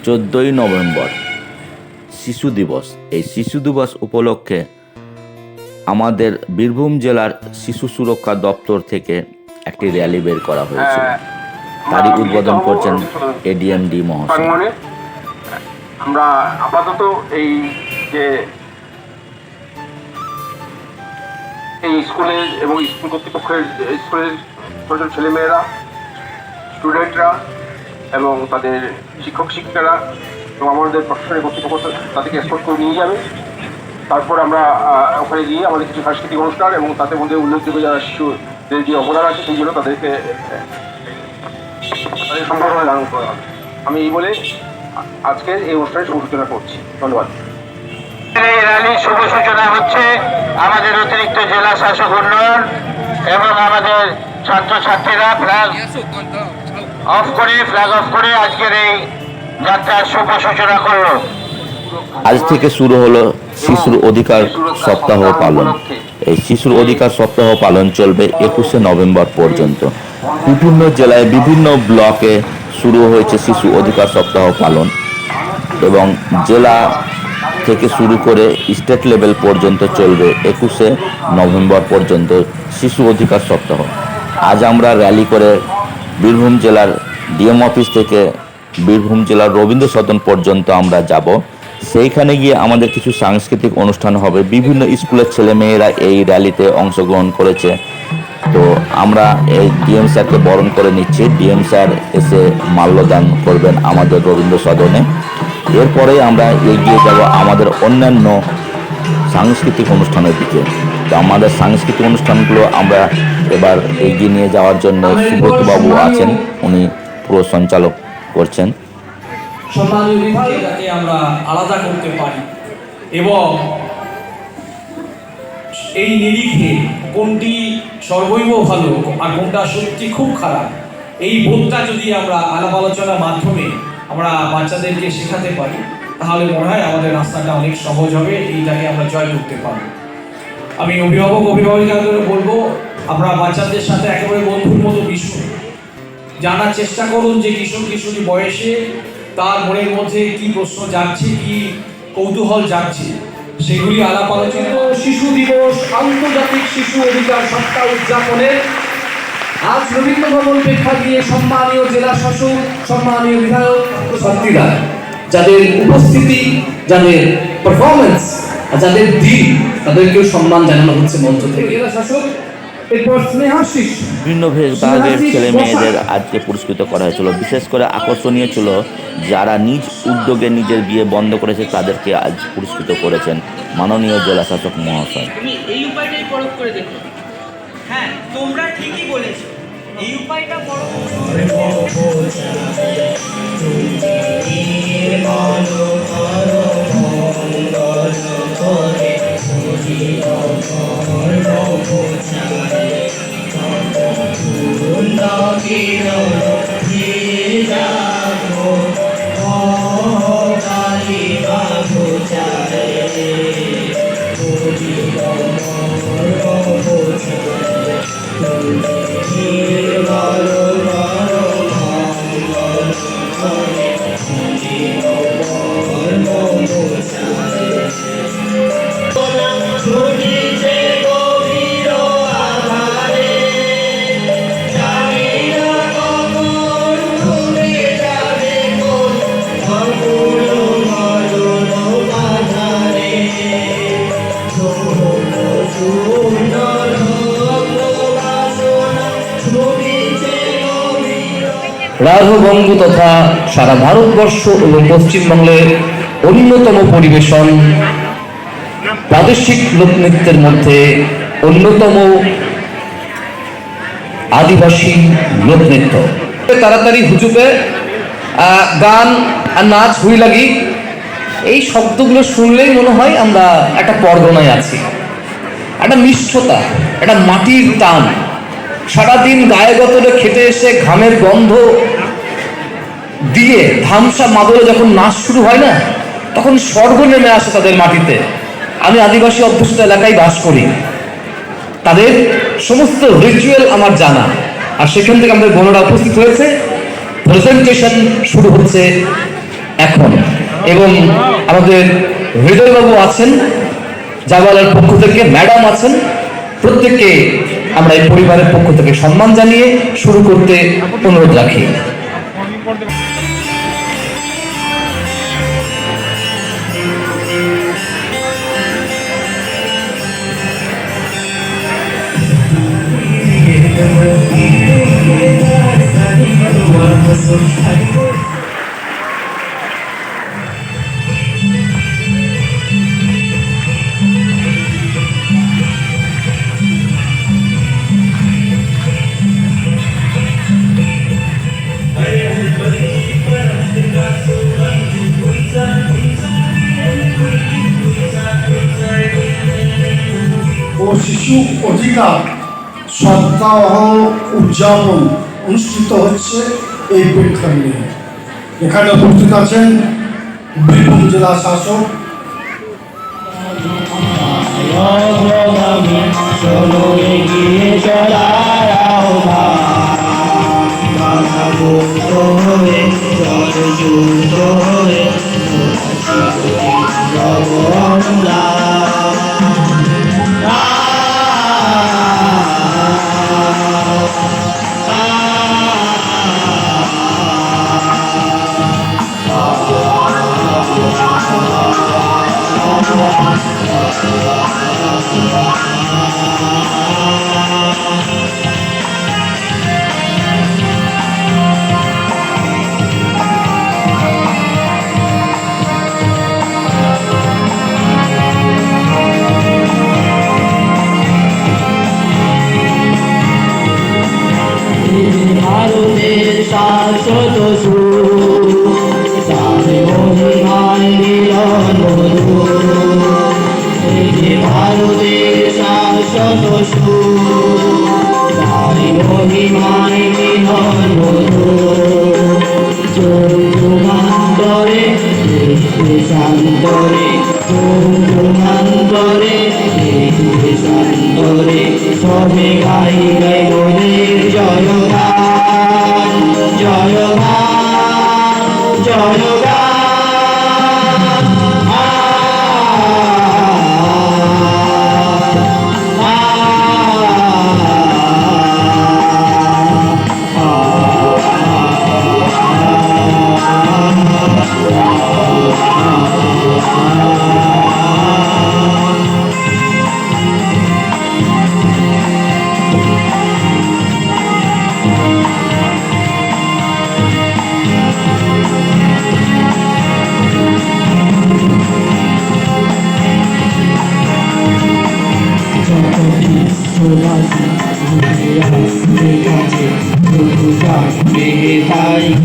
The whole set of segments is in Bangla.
14 নভেম্বর শিশু দিবস। এই শিশু দিবস উপলক্ষে আমাদের বীরভূম জেলার শিশু সুরক্ষা দপ্তর থেকে একটি র্যালি বের করা হয়েছিল। তারই উদ্বোধন করছেন এডিএমডি মহাশয়। আমরা আপাতত এই যে এই স্কুলে এবং স্কুল কর্তৃপক্ষের স্কুলের ছোট ছোট ছেলেমেয়েরা, স্টুডেন্টরা এবং তাদের শিক্ষক শিক্ষিকারা এবং আমাদের প্রশাসনিক কর্তৃপক্ষ তাদেরকে এসকর্ট করে নিয়ে যাবে। তারপর আমরা ওখানে গিয়ে আমাদের কিছু সাংস্কৃতিক অনুষ্ঠান এবং তাদের মধ্যে উল্লেখযোগ্য যারা শিশুদের যে অবদান আছে সেইগুলো তাদেরকে সম্ভাবনা দান করা হবে। আমি এই বলে আজকে এই অনুষ্ঠানের শুভ সূচনা করছি। ধন্যবাদ। এই র্যালির শুভ সূচনা হচ্ছে আমাদের অতিরিক্ত জেলা শাসক উন্নয়ন এবং আমাদের ছাত্রছাত্রীরা ফ্ল্যাগ অফ করে আজকের এই যাত্রার শুভ সূচনা করলো। আজ থেকে শুরু হলো শিশুর অধিকার সপ্তাহ পালন। এই শিশুর অধিকার সপ্তাহ পালন চলবে 21শে নভেম্বর পর্যন্ত। বিভিন্ন জেলায় বিভিন্ন ব্লকে শুরু হয়েছে শিশু অধিকার সপ্তাহ পালন এবং জেলা থেকে শুরু করে স্টেট লেভেল পর্যন্ত চলবে 21শে নভেম্বর পর্যন্ত শিশু অধিকার সপ্তাহ। আজ আমরা র্যালি করে বীরভূম জেলার ডিএম অফিস থেকে বীরভূম জেলার রবীন্দ্র সদন পর্যন্ত আমরা যাব। সেইখানে গিয়ে আমাদের কিছু সাংস্কৃতিক অনুষ্ঠান হবে। বিভিন্ন স্কুলের ছেলেমেয়েরা এই র্যালিতে অংশগ্রহণ করেছে। তো আমরা এই ডিএম স্যারকে বরণ করে নিচ্ছি। ডিএম স্যার এসে মাল্যদান করবেন আমাদের রবীন্দ্র সদনে। এরপরেই আমরা এগিয়ে যাব আমাদের অন্যান্য সাংস্কৃতিক অনুষ্ঠানের দিকে। তো আমাদের সাংস্কৃতিক অনুষ্ঠানগুলো আমরা এবার এগিয়ে নিয়ে যাওয়ার জন্য সুব্রতবাবু আছেন, উনি পুরো সঞ্চালক করছেন। সম্মানীয় বিভাগকে আমরা আলাদা করতে পারি এবং এই নিরিখে কোনটি সর্বৈব ভালো আর কোনটা সত্যি খুব খারাপ, এই বোধটা যদি আমরা আলাপ আলোচনার মাধ্যমে আমরা বাচ্চাদেরকে শেখাতে পারি তাহলে মনে হয় আমাদের রাস্তাটা অনেক সহজ হবে, এইটাকে আমরা জয় করতে পারি। আমি অভিভাবকদের বলবো, আমরা বাচ্চাদের সাথে একেবারে বন্ধুর মতো মিশুন। জানার চেষ্টা করুন যে কিশোর কিশোরী বয়সে তার মনের মধ্যে কি প্রশ্ন জাগছে, কি কৌতূহল জাগছে, সেগুলি আলাপ আলোচনা। শিশু দিবস আন্তর্জাতিক শিশু অধিকার সপ্তাহ উদযাপনের আজ রবীন্দ্র ভবন প্রেক্ষাগৃহে সম্মানীয় জেলা শাসক, সম্মানীয় বিধায়ক, ছাত্রছাত্রীরা যাদের উপস্থিতি, যাদের পারফরমেন্স, যাদের দিন, তাদেরকেও সম্মান জানানো হচ্ছে মঞ্চ থেকে। জেলা শাসক বিভিন্ন বিভাগের ছেলে মেয়েদের আজকে পুরস্কৃত করা হয়েছিল। বিশেষ করে আকর্ষণীয় ছিল যারা নিজ উদ্যোগে নিজের বিয়ে বন্ধ করেছে তাদেরকে আজ পুরস্কৃত করেছেন মাননীয় জেলা শাসক মহাশয়। তুমি এই উপায়টাই প্রয়োগ করে দেখো। হ্যাঁ, তোমরা ঠিকই বলেছো, এই উপায়টা রাজবঙ্গ তথা সারা ভারতবর্ষ এবং পশ্চিমবঙ্গের অন্যতম পরিবেশন, প্রাদেশিক লোকনৃত্যের মধ্যে অন্যতম আদিবাসী লোকনৃত্য। তাড়াতাড়ি হুজুবে গান আর নাচ হুই লাগি, এই শব্দগুলো শুনলেই মনে হয় আমরা একটা পরগনায় আছি। একটা নিষ্ঠতা, একটা মাটির টান, সারাদিন গায়ে গতরে খেটে এসে ঘামের গন্ধ দিয়ে ধামসা মাদলে যখন নাচ শুরু হয় না, তখন স্বর্গ নেমে আসে তাদের মাটিতে। আমি আদিবাসী অধ্যুষিত এলাকায় বাস করি, তাদের সমস্ত রিচুয়াল আমার জানা, আর সেখান থেকে আমাদের বোনেরা উপস্থিত হয়েছে। প্রেজেন্টেশন শুরু হচ্ছে এখন। এবং আমাদের হৃদয়বাবু আছেন জাবালার পক্ষ থেকে, ম্যাডাম আছেন, প্রত্যেককে আমরা এই পরিবারের পক্ষ থেকে সম্মান জানিয়ে শুরু করতে অনুরোধ রাখি। ও শিশু অধিকার সপ্তাহ উদযাপন অনুষ্ঠিত হচ্ছে এই প্রেক্ষাপটে। এখানে উপস্থিত আছেন বীরভূম জেলা শাসক ভারতের শাশ্বত সুর, তার মহিমায় মিলন মধুর। এই যে ভারতের শাশ্বত সুর, তার মহিমায় মিলন মধুর। যুগান্তরে দেশান্তরে, যুগান্তরে দেশান্তরে সবে গাইবে মোদের জয়গান, জয়গান, জয়গান।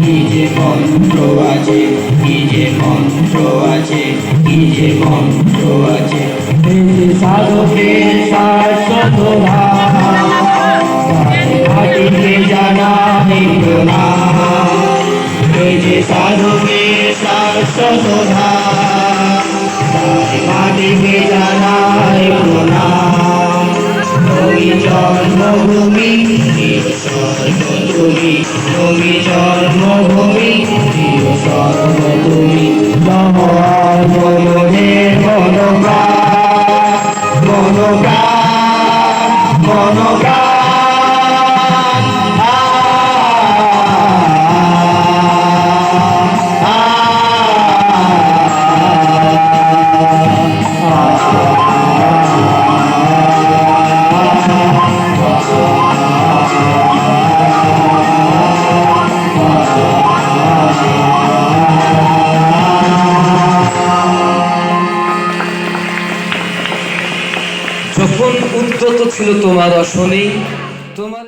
কি যে মন্ত্র আছে, কি যে মন্ত্র আছে, কি যে মন্ত্র আছে। সাধকের শাশ্বত ধাম, ঘাটিকে জানাই প্রণাম। এই যে সাধকের শাশ্বত ধাম, ঘাটিকে জানাই প্রণাম। তুমি জন্মভূমি তুমি, তুমি জন্মভূমি সর্বভূমি। মনোপ্রাণ মনোপ্রাণ মনোপ্রাণ। যখন উদ্যত ছিল তোমার রসনে, তোমার